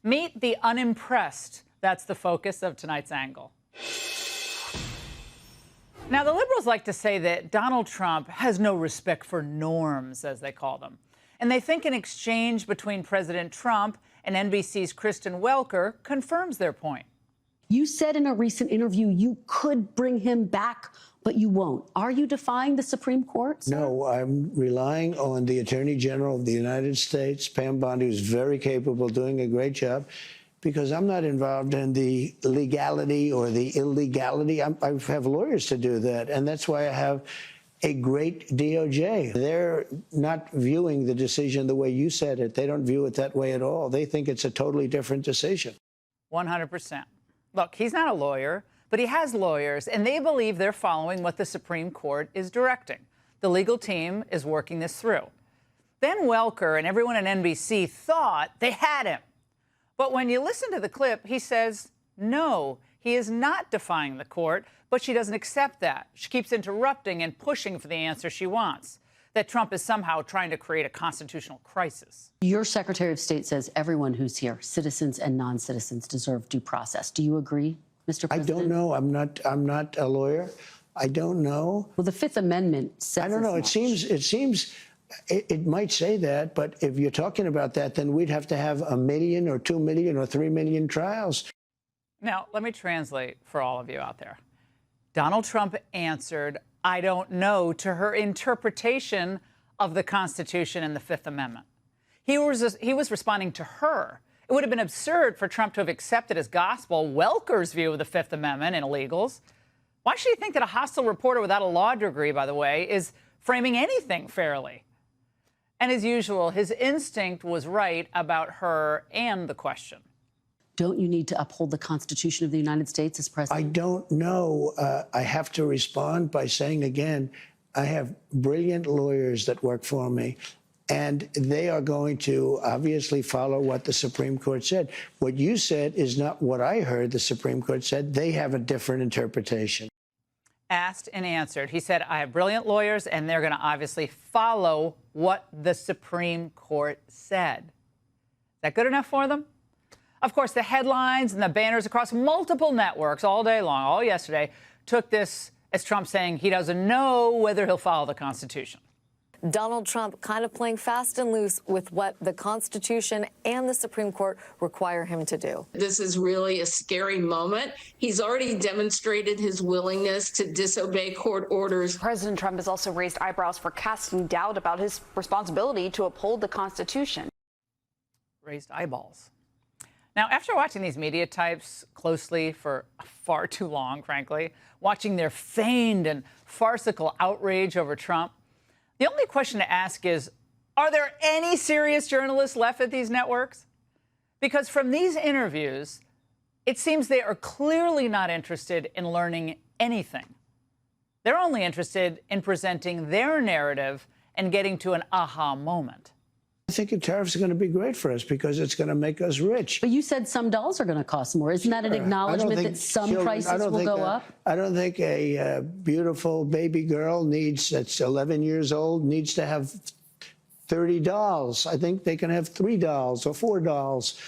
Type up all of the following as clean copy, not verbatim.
Meet the unimpressed. That's the focus of tonight's angle. Now, the liberals like to say that Donald Trump has no respect for norms, as they call them. And they think an exchange between President Trump and NBC's Kristen Welker confirms their point. You said in a recent interview you could bring him back, but you won't. Are you defying the Supreme Court, sir? No, I'm relying on the Attorney General of the United States, Pam Bondi, who's very capable, doing a great job, because I'm not involved in the legality or the illegality. I have lawyers to do that, and that's why I have a great DOJ. They're not viewing the decision the way you said it. They don't view it that way at all. They think it's a totally different decision. 100%. Look, he's not a lawyer, but he has lawyers, and they believe they're following what the Supreme Court is directing. The legal team is working this through. Then Welker and everyone at NBC thought they had him. But when you listen to the clip, he says, no, he is not defying the court, but she doesn't accept that. She keeps interrupting and pushing for the answer she wants, that Trump is somehow trying to create a constitutional crisis. Your Secretary of State says everyone who's here, citizens and non-citizens, deserve due process. Do you agree, Mr. President? I don't know. I'm not a lawyer. I don't know. Well, the Fifth Amendment says I don't know. It seems it might say that, but if you're talking about that, then we'd have to have 1 million or 2 million or 3 million trials. Now, let me translate for all of you out there. Donald Trump answered, I don't know, to her interpretation of the Constitution and the Fifth Amendment. He was responding to her. It would have been absurd for Trump to have accepted as gospel Welker's view of the Fifth Amendment and illegals. Why should he think that a hostile reporter without a law degree, by the way, is framing anything fairly? And as usual, his instinct was right about her and the question. Don't you need to uphold the Constitution of the United States as president? I don't know. I have to respond by saying again, I have brilliant lawyers that work for me, and they are going to obviously follow what the Supreme Court said. What you said is not what I heard the Supreme Court said. They have a different interpretation. Asked and answered. He said, I have brilliant lawyers, and they're going to obviously follow what the Supreme Court said. Is that good enough for them? Of course, the headlines and the banners across multiple networks all day long, all yesterday, took this as Trump saying he doesn't know whether he'll follow the Constitution. Donald Trump kind of playing fast and loose with what the Constitution and the Supreme Court require him to do. This is really a scary moment. He's already demonstrated his willingness to disobey court orders. President Trump has also raised eyebrows for casting doubt about his responsibility to uphold the Constitution. Raised eyeballs. Now, after watching these media types closely for far too long, frankly, watching their feigned and farcical outrage over Trump, the only question to ask is, are there any serious journalists left at these networks? Because from these interviews, it seems they are clearly not interested in learning anything. They're only interested in presenting their narrative and getting to an aha moment. I think the tariffs are going to be great for us because it's going to make us rich. But you said some dolls are going to cost more. Isn't that an acknowledgement that some prices will go up? I don't think a beautiful baby girl that's 11 years old needs to have 30 dolls. I think they can have 3 dolls or 4 dolls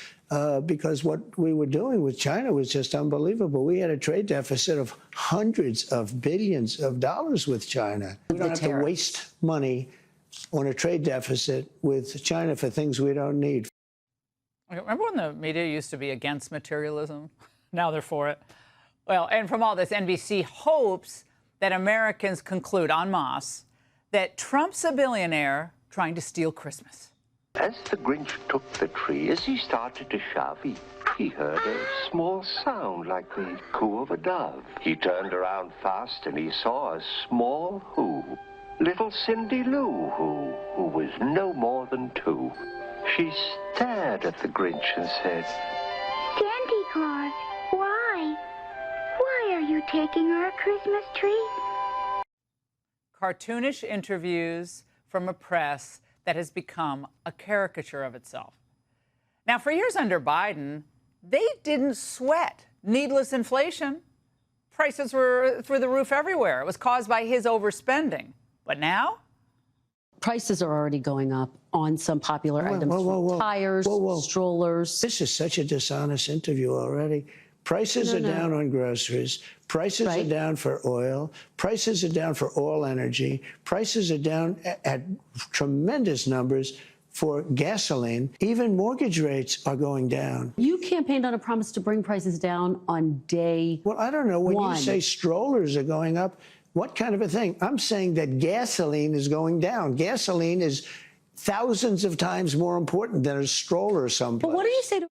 because what we were doing with China was just unbelievable. We had a trade deficit of hundreds of billions of dollars with China. We don't have to waste money on a trade deficit with China for things we don't need. Remember when the media used to be against materialism? Now they're for it. Well, and from all this, NBC hopes that Americans conclude en masse that Trump's a billionaire trying to steal Christmas. As the Grinch took the tree, as he started to shove, he heard a small sound like the coo of a dove. He turned around fast and he saw a small who. Little Cindy Lou, who was no more than 2. She stared at the Grinch and said, Santa Claus, why? Why are you taking our Christmas tree? Cartoonish interviews from a press that has become a caricature of itself. Now, for years under Biden, they didn't sweat needless inflation. Prices were through the roof everywhere. It was caused by his overspending. But now? Prices are already going up on some popular items, tires, strollers. This is such a dishonest interview already. Prices are down on groceries. Prices are down for oil. Prices are down for all energy. Prices are down at tremendous numbers for gasoline. Even mortgage rates are going down. You campaigned on a promise to bring prices down on day Well, I don't know. When you say strollers are going up, what kind of a thing? I'm saying that gasoline is going down. Gasoline is thousands of times more important than a stroller someplace. But what do you say to...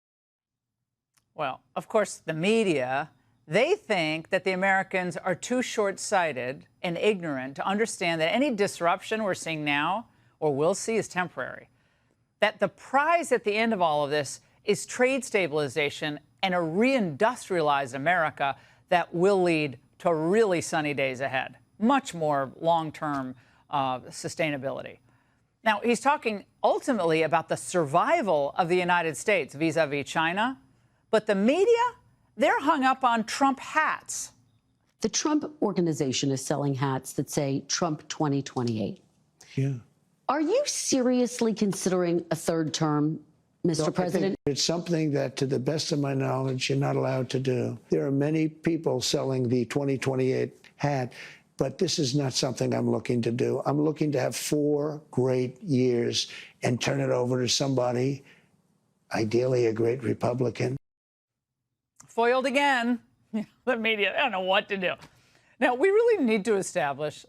Well, of course, the media, they think that the Americans are too short-sighted and ignorant to understand that any disruption we're seeing now or will see is temporary. That the prize at the end of all of this is trade stabilization and a reindustrialized America that will lead to really sunny days ahead, much more long-term sustainability. Now, he's talking ultimately about the survival of the United States vis-a-vis China, but the media, they're hung up on Trump hats. The Trump organization is selling hats that say Trump 2028. Yeah. Are you seriously considering a third term, Mr. President? I think it's something that, to the best of my knowledge, you're not allowed to do. There are many people selling the 2028 hat, but this is not something I'm looking to do. I'm looking to have 4 great years and turn it over to somebody, ideally a great Republican. Foiled again. The media, I don't know what to do. Now, we really need to establish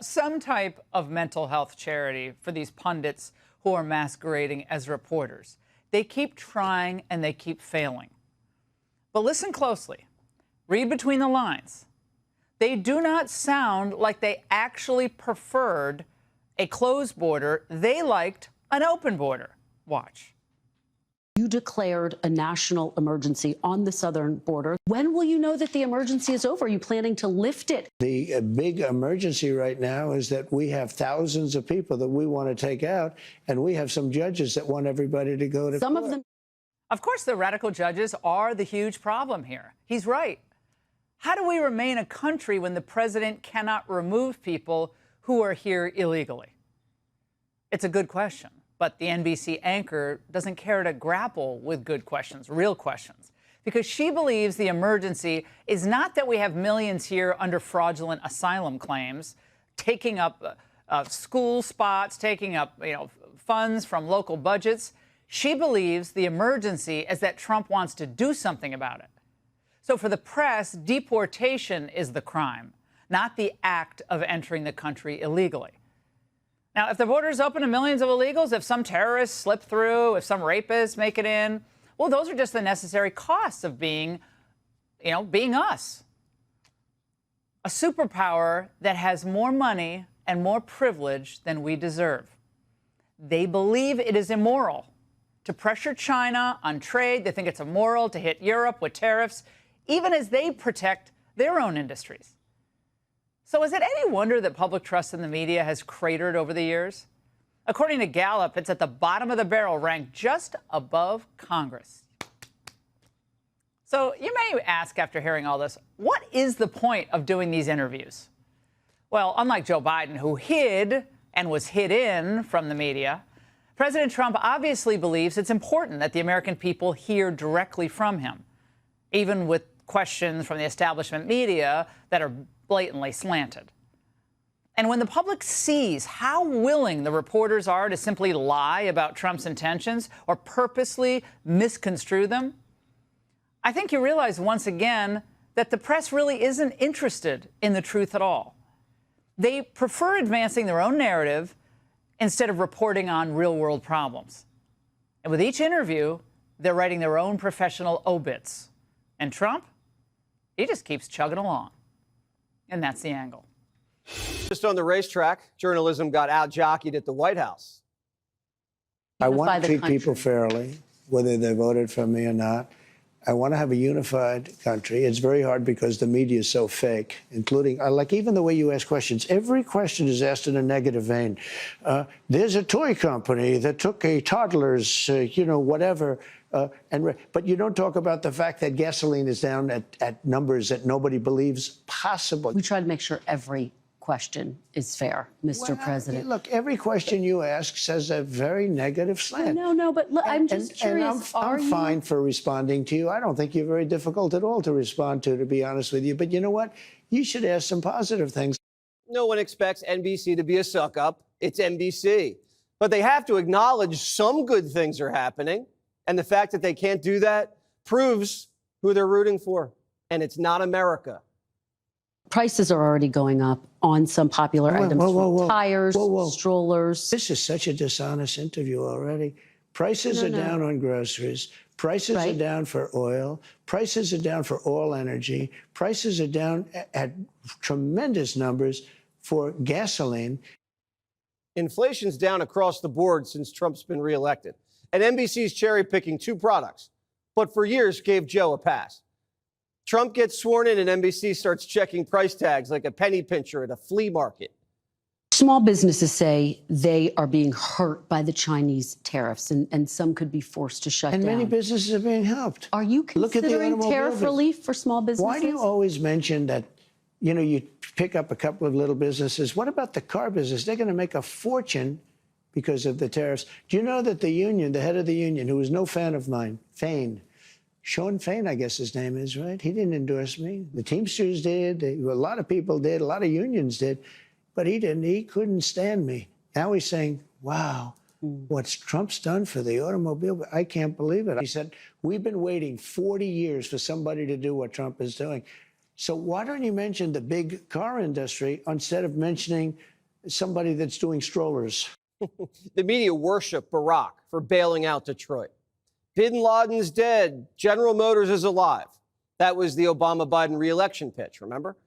some type of mental health charity for these pundits who are masquerading as reporters. They keep trying and they keep failing. But listen closely. Read between the lines. They do not sound like they actually preferred a closed border. They liked an open border. Watch. You declared a national emergency on the southern border. When will you know that the emergency is over? Are you planning to lift it? The big emergency right now is that we have thousands of people that we want to take out, and we have some judges that want everybody to go to Some court. of them. Of course, the radical judges are the huge problem here. He's right. How do we remain a country when the president cannot remove people who are here illegally? It's a good question. But the NBC anchor doesn't care to grapple with good questions, real questions, because she believes the emergency is not that we have millions here under fraudulent asylum claims, taking up school spots, taking up funds from local budgets. She believes the emergency is that Trump wants to do something about it. So for the press, deportation is the crime, not the act of entering the country illegally. Now, if the border is open to millions of illegals, if some terrorists slip through, if some rapists make it in, well, those are just the necessary costs of being us. A superpower that has more money and more privilege than we deserve. They believe it is immoral to pressure China on trade. They think it's immoral to hit Europe with tariffs, even as they protect their own industries. So is it any wonder that public trust in the media has cratered over the years? According to Gallup, it's at the bottom of the barrel, ranked just above Congress. So you may ask, after hearing all this, what is the point of doing these interviews? Well, unlike Joe Biden, who hid and was hidden from the media, President Trump obviously believes it's important that the American people hear directly from him, even with questions from the establishment media that are blatantly slanted. And when the public sees how willing the reporters are to simply lie about Trump's intentions or purposely misconstrue them, I think you realize once again that the press really isn't interested in the truth at all. They prefer advancing their own narrative instead of reporting on real-world problems. And with each interview, they're writing their own professional obits. And Trump, he just keeps chugging along. And that's the angle. Just on the racetrack, journalism got out-jockeyed at the White House. I want to treat people fairly, whether they voted for me or not. I want to have a unified country. It's very hard because the media is so fake, including, like, even the way you ask questions. Every question is asked in a negative vein. There's a toy company that took a toddler's, whatever. But you don't talk about the fact that gasoline is down at numbers that nobody believes possible. We try to make sure every question is fair, Mr. Well, President. Look, every question you ask says a very negative slant. No, but look, I'm just curious. I'm fine for responding to you. I don't think you're very difficult at all to respond to be honest with you. But you know what? You should ask some positive things. No one expects NBC to be a suck-up. It's NBC. But they have to acknowledge some good things are happening. And the fact that they can't do that proves who they're rooting for. And it's not America. Prices are already going up on some popular items, tires, strollers. This is such a dishonest interview already. Prices are down on groceries. Prices are down for oil. Prices are down for all energy. Prices are down at tremendous numbers for gasoline. Inflation's down across the board since Trump's been reelected. And NBC's cherry-picking two products, but for years gave Joe a pass. Trump gets sworn in and NBC starts checking price tags like a penny pincher at a flea market. Small businesses say they are being hurt by the Chinese tariffs, and some could be forced to shut down. And many businesses are being helped. Are you considering tariff relief for small businesses? Why do you always mention that, you know, you pick up a couple of little businesses? What about the car business? They're going to make a fortune because of the tariffs. Do you know that the union, the head of the union, who was no fan of mine, Sean Fain, I guess his name is, right? He didn't endorse me. The Teamsters did. A lot of people did. A lot of unions did. But he didn't. He couldn't stand me. Now he's saying, wow, what Trump's done for the automobile, I can't believe it. He said, we've been waiting 40 years for somebody to do what Trump is doing. So why don't you mention the big car industry instead of mentioning somebody that's doing strollers? The media worship Barack for bailing out Detroit. Bin Laden's dead. General Motors is alive. That was the Obama-Biden re-election pitch, remember?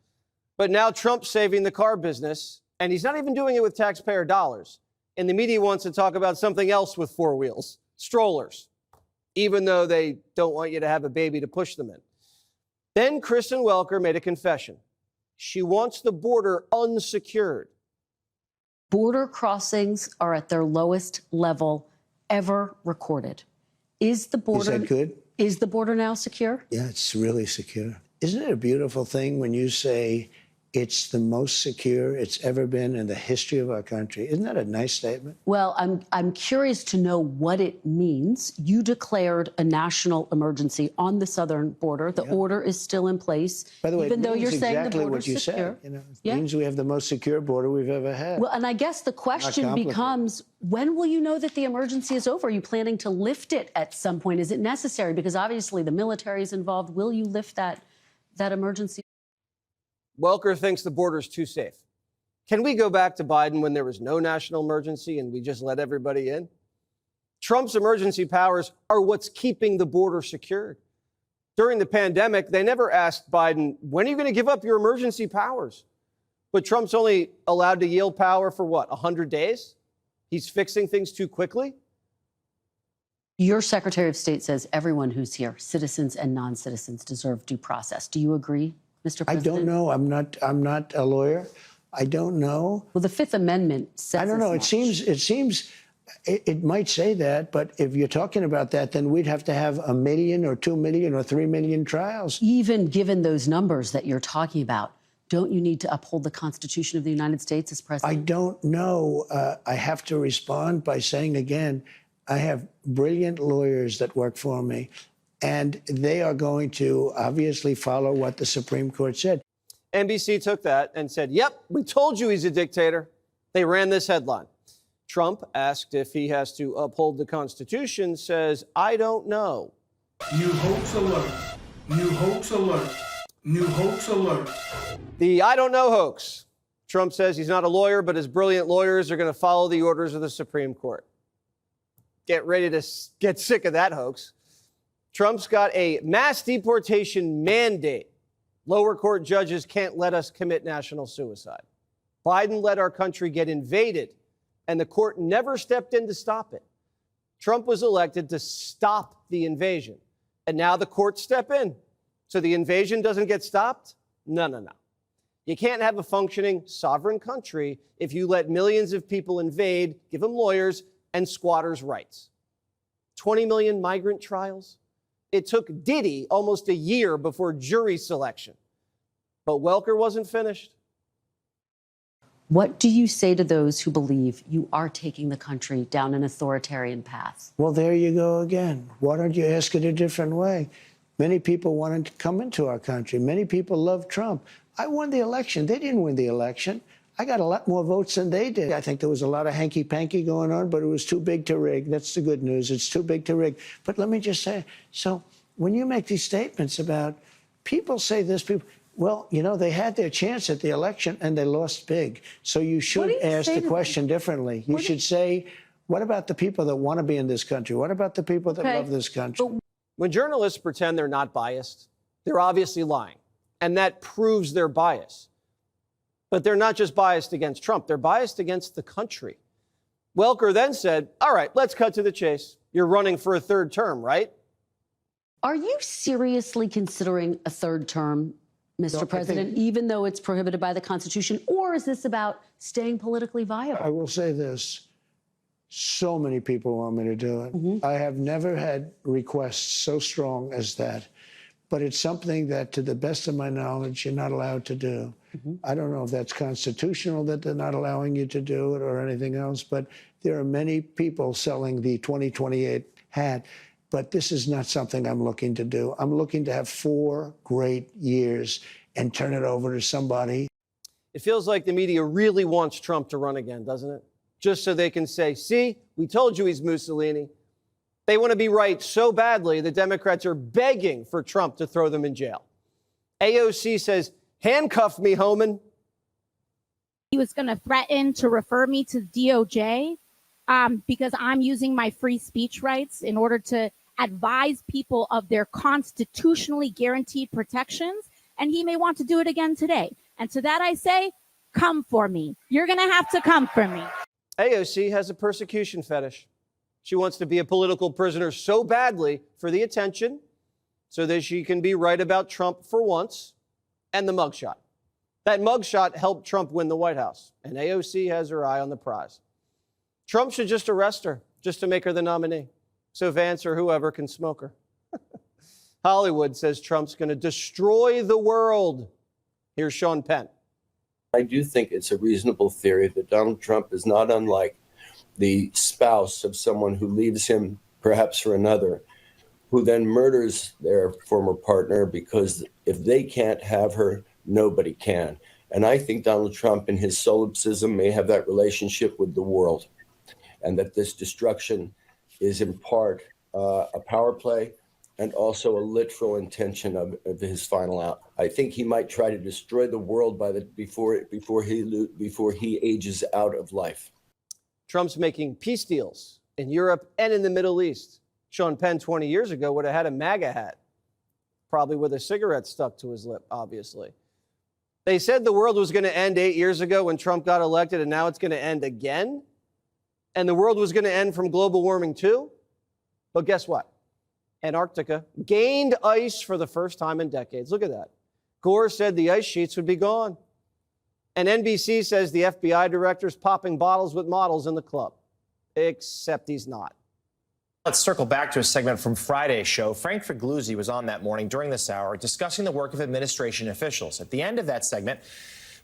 But now Trump's saving the car business, and he's not even doing it with taxpayer dollars. And the media wants to talk about something else with four wheels, strollers, even though they don't want you to have a baby to push them in. Then Kristen Welker made a confession. She wants the border unsecured. Border crossings are at their lowest level ever recorded. Is the border, is that good? Is the border now secure? Yeah, it's really secure. Isn't it a beautiful thing when you say it's the most secure it's ever been in the history of our country? Isn't that a nice statement? Well, I'm curious to know what it means. You declared a national emergency on the southern border. The order is still in place. By the way, even though you're saying exactly the border's what you secure. said. You know, it means we have the most secure border we've ever had. Well, and I guess the question becomes, when will you know that the emergency is over? Are you planning to lift it at some point? Is it necessary? Because obviously the military is involved. Will you lift that emergency? Welker thinks the border's too safe. Can we go back to Biden when there was no national emergency and we just let everybody in? Trump's emergency powers are what's keeping the border secured. During the pandemic, they never asked Biden, when are you going to give up your emergency powers? But Trump's only allowed to yield power for what, 100 days? He's fixing things too quickly? Your Secretary of State says everyone who's here, citizens and non-citizens, deserve due process. Do you agree, Mr. President? I don't know. I'm not a lawyer. I don't know. Well, the Fifth Amendment says I don't know. as It seems it might say that, but if you're talking about that, then we'd have to have 1 million or 2 million or 3 million trials. Even given those numbers that you're talking about, don't you need to uphold the Constitution of the United States as president? I don't know. I have to respond by saying again, I have brilliant lawyers that work for me, and they are going to obviously follow what the Supreme Court said. NBC took that and said, yep, we told you he's a dictator. They ran this headline. Trump, asked if he has to uphold the Constitution, says, I don't know. New hoax alert. New hoax alert. New hoax alert. The I don't know hoax. Trump says he's not a lawyer, but his brilliant lawyers are going to follow the orders of the Supreme Court. Get ready to get sick of that hoax. Trump's got a mass deportation mandate. Lower court judges can't let us commit national suicide. Biden let our country get invaded, and the court never stepped in to stop it. Trump was elected to stop the invasion, and now the courts step in. So the invasion doesn't get stopped? No. You can't have a functioning sovereign country if you let millions of people invade, give them lawyers, and squatters' rights. 20 million migrant trials? It took Diddy almost a year before jury selection. But Welker wasn't finished. What do you say to those who believe you are taking the country down an authoritarian path? Well, there you go again. Why don't you ask it a different way? Many people wanted to come into our country. Many people love Trump. I won the election. They didn't win the election. I got a lot more votes than they did. I think there was a lot of hanky-panky going on, but it was too big to rig. That's the good news. It's too big to rig. But let me just say, so when you make these statements about people say this, people, well, you know, they had their chance at the election and they lost big. So you should ask the question differently. You should say, what about the people that want to be in this country? What about the people that love this country? When journalists pretend they're not biased, they're obviously lying. And that proves their bias. But they're not just biased against Trump, they're biased against the country. Welker then said, all right, let's cut to the chase. You're running for a third term, right? Are you seriously considering a third term, Mr. President, even though it's prohibited by the Constitution? Or is this about staying politically viable? I will say this. So many people want me to do it. I have never had requests so strong as that. But it's something that, to the best of my knowledge, you're not allowed to do. I don't know if that's constitutional that they're not allowing you to do it or anything else, but there are many people selling the 2028 hat. But this is not something I'm looking to do. I'm looking to have 4 great years and turn it over to somebody. It feels like the media really wants Trump to run again, doesn't it? Just so they can say, see, we told you he's Mussolini. They want to be right so badly, the Democrats are begging for Trump to throw them in jail. AOC says, handcuff me, Homan. He was going to threaten to refer me to DOJ because I'm using my free speech rights in order to advise people of their constitutionally guaranteed protections. And he may want to do it again today. And to that I say, come for me. You're going to have to come for me. AOC has a persecution fetish. She wants to be a political prisoner so badly for the attention so that she can be right about Trump for once and the mugshot. That mugshot helped Trump win the White House, and AOC has her eye on the prize. Trump should just arrest her just to make her the nominee so Vance or whoever can smoke her. Hollywood says Trump's going to destroy the world. Here's Sean Penn. I do think it's a reasonable theory that Donald Trump is not unlike the spouse of someone who leaves him perhaps for another, who then murders their former partner because if they can't have her, nobody can. And I think Donald Trump in his solipsism may have that relationship with the world, and that this destruction is in part a power play and also a literal intention of his final out. I think he might try to destroy the world before he ages out of life. Trump's making peace deals in Europe and in the Middle East. Sean Penn 20 years ago would have had a MAGA hat, probably with a cigarette stuck to his lip, obviously. They said the world was going to end 8 years ago when Trump got elected, and now it's going to end again. And the world was going to end from global warming too. But guess what? Antarctica gained ice for the first time in decades. Look at that. Gore said the ice sheets would be gone. And NBC says the FBI director's popping bottles with models in the club. Except he's not. Let's circle back to a segment from Friday's show. Frank Figliuzzi was on that morning during this hour discussing the work of administration officials. At the end of that segment,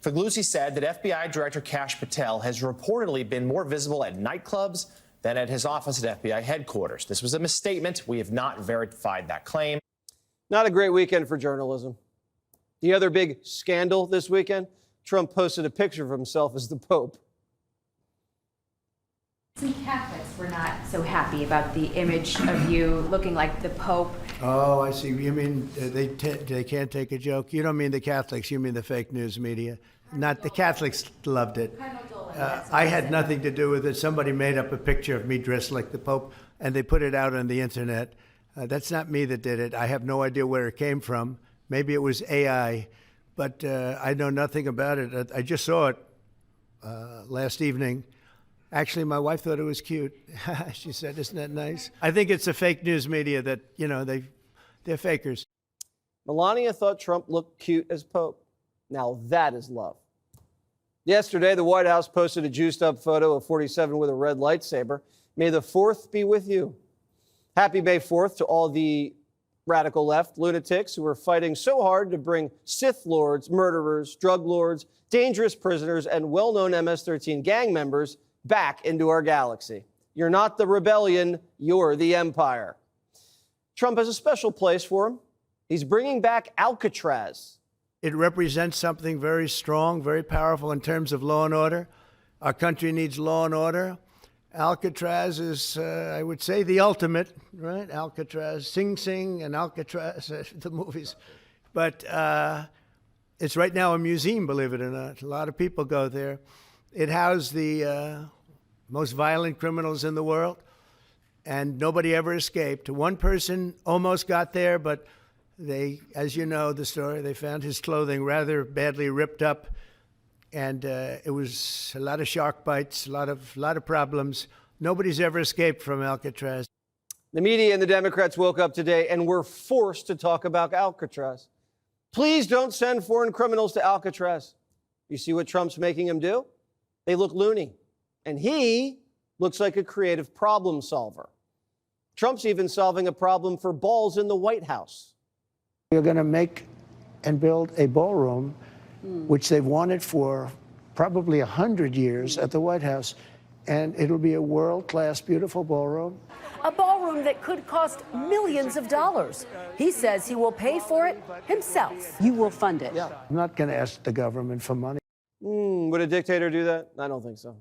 Figliuzzi said that FBI Director Kash Patel has reportedly been more visible at nightclubs than at his office at FBI headquarters. This was a misstatement. We have not verified that claim. Not a great weekend for journalism. The other big scandal this weekend, Trump posted a picture of himself as the Pope. Some Catholics were not so happy about the image of you looking like the Pope. Oh, I see. You mean they can't take a joke? You don't mean the Catholics. You mean the fake news media. Not the Catholics loved it. I had nothing to do with it. Somebody made up a picture of me dressed like the Pope, and they put it out on the internet. That's not me that did it. I have no idea where it came from. Maybe it was AI, but I know nothing about it. I just saw it last evening. Actually, my wife thought it was cute. She said, isn't that nice? I think it's the fake news media that, you know, they're fakers. Melania thought Trump looked cute as Pope. Now that is love. Yesterday, the White House posted a juiced-up photo of 47 with a red lightsaber. May the 4th be with you. Happy May 4th to all the Radical left lunatics who are fighting so hard to bring Sith lords, murderers, drug lords, dangerous prisoners, and well-known MS-13 gang members back into our galaxy. You're not the rebellion, you're the empire. Trump has a special place for him. He's bringing back Alcatraz. It represents something very strong, very powerful in terms of law and order. Our country needs law and order. Alcatraz is, I would say, the ultimate, right? Alcatraz, Sing Sing and Alcatraz, the movies. But it's right now a museum, believe it or not. A lot of people go there. It housed the most violent criminals in the world, and nobody ever escaped. One person almost got there, but they, as you know the story, they found his clothing rather badly ripped up, and it was a lot of shark bites, a lot of problems. Nobody's ever escaped from Alcatraz. The media and the Democrats woke up today and were forced to talk about Alcatraz. Please don't send foreign criminals to Alcatraz. You see what Trump's making them do? They look loony, and he looks like a creative problem solver. Trump's even solving a problem for balls in the White House. We're going to make and build a ballroom, which they've wanted for probably 100 years at the White House. And it'll be a world-class, beautiful ballroom. A ballroom that could cost millions of dollars. He says he will pay for it himself. You will fund it. Yeah. I'm not going to ask the government for money. Would a dictator do that? I don't think so.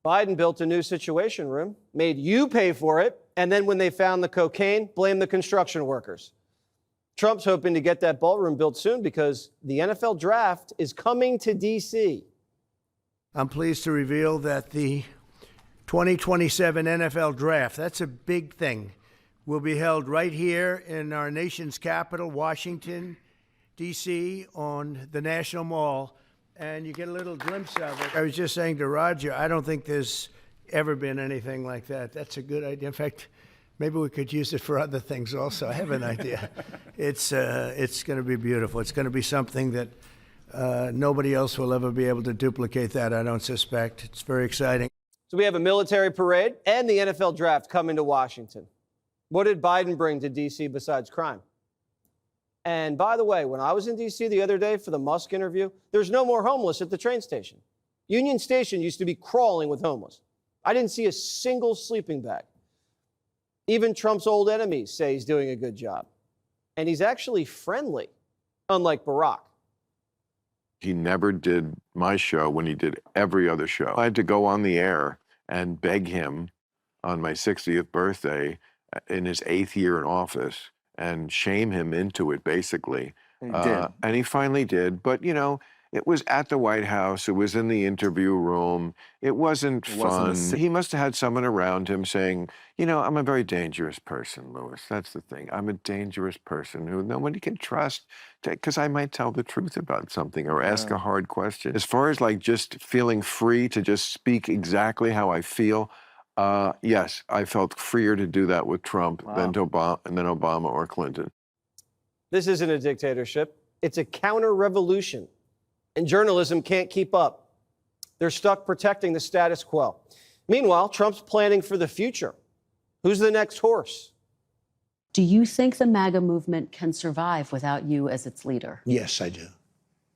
Biden built a new situation room, made you pay for it, and then when they found the cocaine, blamed the construction workers. Trump's hoping to get that ballroom built soon because the NFL draft is coming to D.C. I'm pleased to reveal that the 2027 NFL draft, that's a big thing, will be held right here in our nation's capital, Washington, D.C., on the National Mall. And you get a little glimpse of it. I was just saying to Roger, I don't think there's ever been anything like that. That's a good idea. In fact, maybe we could use it for other things also. I have an idea. It's going to be beautiful. It's going to be something that nobody else will ever be able to duplicate that, I don't suspect. It's very exciting. So we have a military parade and the NFL draft coming to Washington. What did Biden bring to D.C. besides crime? And by the way, when I was in D.C. the other day for the Musk interview, there's no more homeless at the train station. Union Station used to be crawling with homeless. I didn't see a single sleeping bag. Even Trump's old enemies say he's doing a good job. And he's actually friendly, unlike Barack. He never did my show when he did every other show. I had to go on the air and beg him on my 60th birthday in his 8th year in office and shame him into it, basically. And he finally did. But, you know, it was at the White House. It was in the interview room. It wasn't fun. He must have had someone around him saying, you know, I'm a very dangerous person, Louis. That's the thing. I'm a dangerous person who nobody can trust because I might tell the truth about something or ask a hard question. As far as like just feeling free to just speak exactly how I feel, yes, I felt freer to do that with Trump than Obama or Clinton. This isn't a dictatorship. It's a counter-revolution. And journalism can't keep up. They're stuck protecting the status quo. Meanwhile, Trump's planning for the future. Who's the next horse? Do you think the MAGA movement can survive without you as its leader? Yes, I do.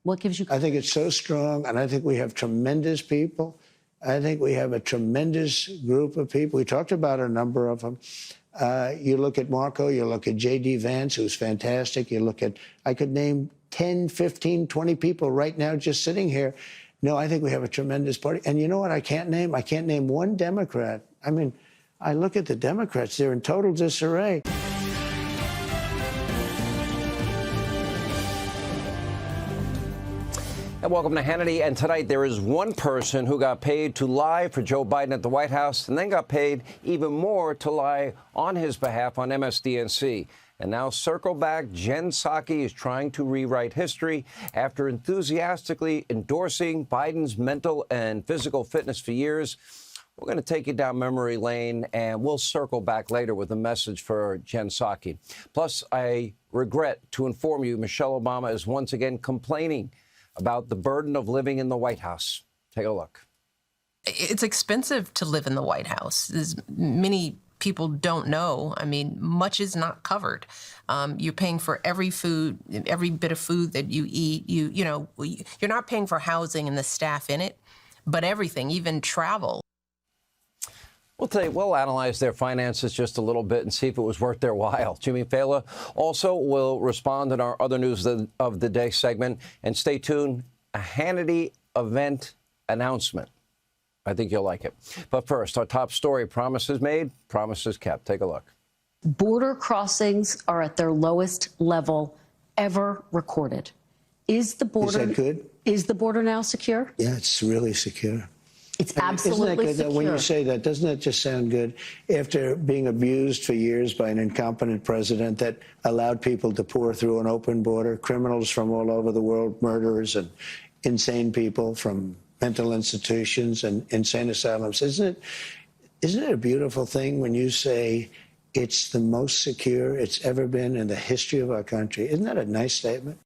What gives you I think it's so strong, and I think we have tremendous people. I think we have a tremendous group of people. We talked about a number of them. You look at Marco, you look at J.D. Vance, who's fantastic. You look at, I could name 10, 15, 20 people right now just sitting here. No, I think we have a tremendous party. And you know what I can't name? I can't name one Democrat. I mean, I look at the Democrats, they're in total disarray. And welcome to Hannity. And tonight there is one person who got paid to lie for Joe Biden at the White House and then got paid even more to lie on his behalf on MSDNC. And now circle back, Jen Psaki is trying to rewrite history after enthusiastically endorsing Biden's mental and physical fitness for years. We're going to take you down memory lane, and we'll circle back later with a message for Jen Psaki. Plus, I regret to inform you Michelle Obama is once again complaining about the burden of living in the White House. Take a look. It's expensive to live in the White House. There's many people don't know. I mean, much is not covered. You're paying for every bit of food that you eat. You know, you're not paying for housing and the staff in it, but everything, even travel. We'll analyze their finances just a little bit and see if it was worth their while. Jimmy Fallon also will respond in our other news of the day segment. And stay tuned, a Hannity event announcement. I think you'll like it. But first, our top story, promises made, promises kept. Take a look. Border crossings are at their lowest level ever recorded. Is the border, is that good? Is the border now secure? Yeah, it's really secure. It's absolutely Isn't that good secure. that when you say that, doesn't that just sound good? After being abused for years by an incompetent president that allowed people to pour through an open border, criminals from all over the world, murderers and insane people from mental institutions and insane asylums. Isn't it a beautiful thing when you say it's the most secure it's ever been in the history of our country? Isn't that a nice statement?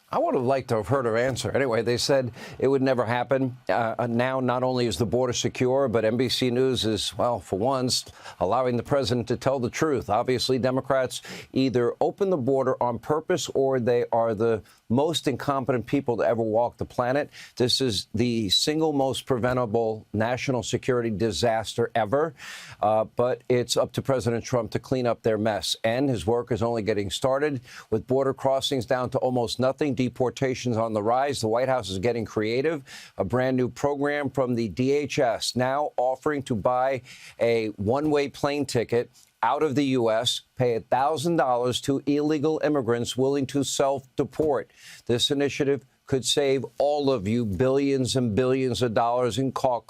I would have liked to have heard her answer. Anyway, they said it would never happen. Now, not only is the border secure, but NBC News is, well, for once, allowing the president to tell the truth. Obviously, Democrats either open the border on purpose or they are the most incompetent people to ever walk the planet. This is the single most preventable national security disaster ever. But it's up to President Trump to clean up their mess. And his work is only getting started with border crossings down to almost nothing. Deportations on the rise. The White House is getting creative. A brand new program from the DHS now offering to buy a one-way plane ticket out of the U.S., pay $1,000 to illegal immigrants willing to self-deport. This initiative could save all of you billions and billions of dollars in court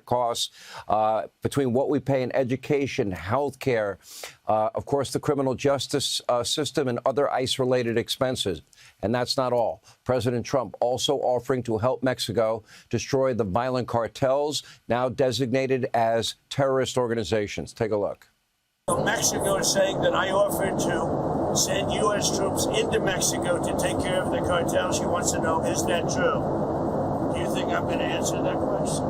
costs between what we pay in education, health care, of course, the criminal justice system and other ICE-related expenses. And that's not all. President Trump also offering to help Mexico destroy the violent cartels now designated as terrorist organizations. Take a look. Mexico is saying that I offered to send U.S. troops into Mexico to take care of the cartel. She wants to know, is that true? Do you think I'm going to answer that question?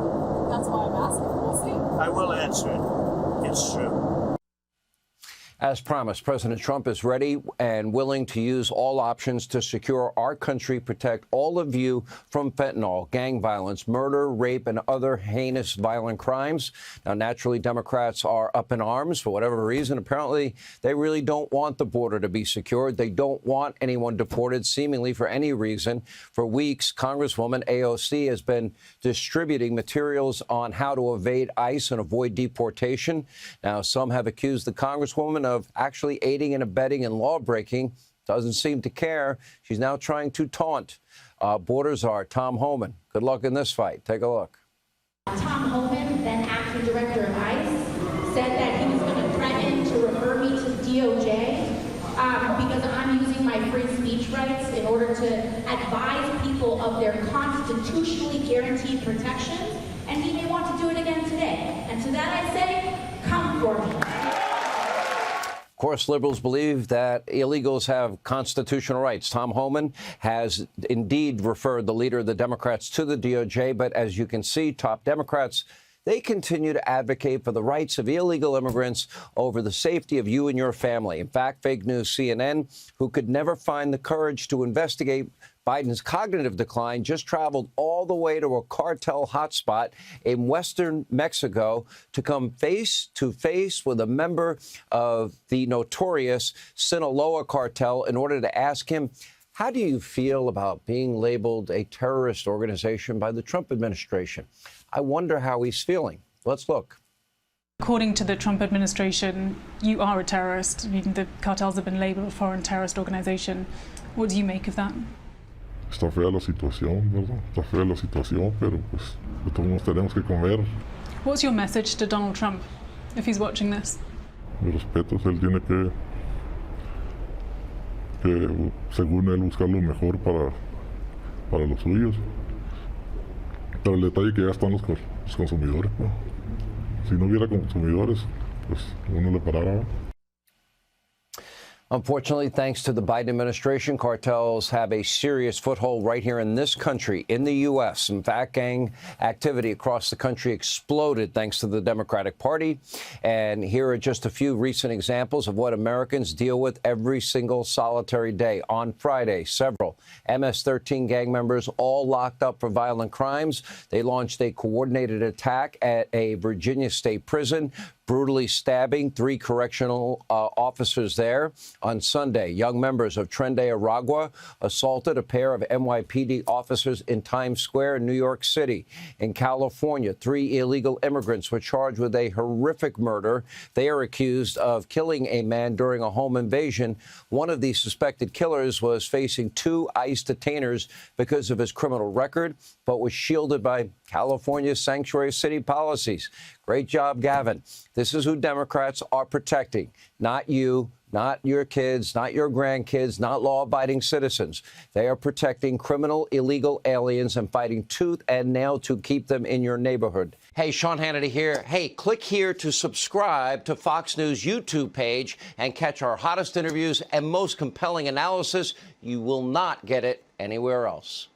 That's why I'm asking. We'll see. I will answer it. It's true. As promised, President Trump is ready and willing to use all options to secure our country, protect all of you from fentanyl, gang violence, murder, rape, and other heinous violent crimes. Now, naturally, Democrats are up in arms for whatever reason. Apparently, they really don't want the border to be secured. They don't want anyone deported, seemingly for any reason. For weeks, Congresswoman AOC has been distributing materials on how to evade ICE and avoid deportation. Now, some have accused the Congresswoman of actually aiding and abetting in law-breaking. Doesn't seem to care. She's now trying to taunt border czar Tom Homan. Good luck in this fight. Take a look. Tom Homan, then acting director of ICE, said that he was going to threaten to refer me to DOJ because I'm using my free speech rights in order to advise people of their constitutionally guaranteed protections, and he may want to do it again today. And to that I say, come for me. Of course, liberals believe that illegals have constitutional rights. Tom Homan has indeed referred the leader of the Democrats to the DOJ. But as you can see, top Democrats, they continue to advocate for the rights of illegal immigrants over the safety of you and your family. In fact, fake news CNN, who could never find the courage to investigate Biden's cognitive decline, just traveled all the way to a cartel hotspot in western Mexico to come face to face with a member of the notorious Sinaloa cartel in order to ask him, how do you feel about being labeled a terrorist organization by the Trump administration? I wonder how he's feeling. Let's look. According to the Trump administration, you are a terrorist. I mean, the cartels have been labeled a foreign terrorist organization. What do you make of that? Está fea la situación, ¿verdad? Está fea la situación, pero pues todos tenemos que comer. What's your message to Donald Trump if he's watching this? Mi respeto, él tiene que según él buscar lo mejor para los suyos. Pero el detalle que ya están los consumidores, ¿no? Si no hubiera consumidores, pues uno le parara. Unfortunately, thanks to the Biden administration, cartels have a serious foothold right here in this country, in the U.S. In fact, gang activity across the country exploded thanks to the Democratic Party. And here are just a few recent examples of what Americans deal with every single solitary day. On Friday, several MS-13 gang members, all locked up for violent crimes. They launched a coordinated attack at a Virginia state prison, brutally stabbing 3 correctional officers there. On Sunday, young members of Tren de Aragua assaulted a pair of NYPD officers in Times Square in New York City. In California, 3 illegal immigrants were charged with a horrific murder. They are accused of killing a man during a home invasion. One of the suspected killers was facing 2 ICE detainers because of his criminal record, but was shielded by California's sanctuary city policies. Great job, Gavin. This is who Democrats are protecting. Not you, not your kids, not your grandkids, not law-abiding citizens. They are protecting criminal, illegal aliens and fighting tooth and nail to keep them in your neighborhood. Hey, Sean Hannity here. Hey, click here to subscribe to Fox News YouTube page and catch our hottest interviews and most compelling analysis. You will not get it anywhere else.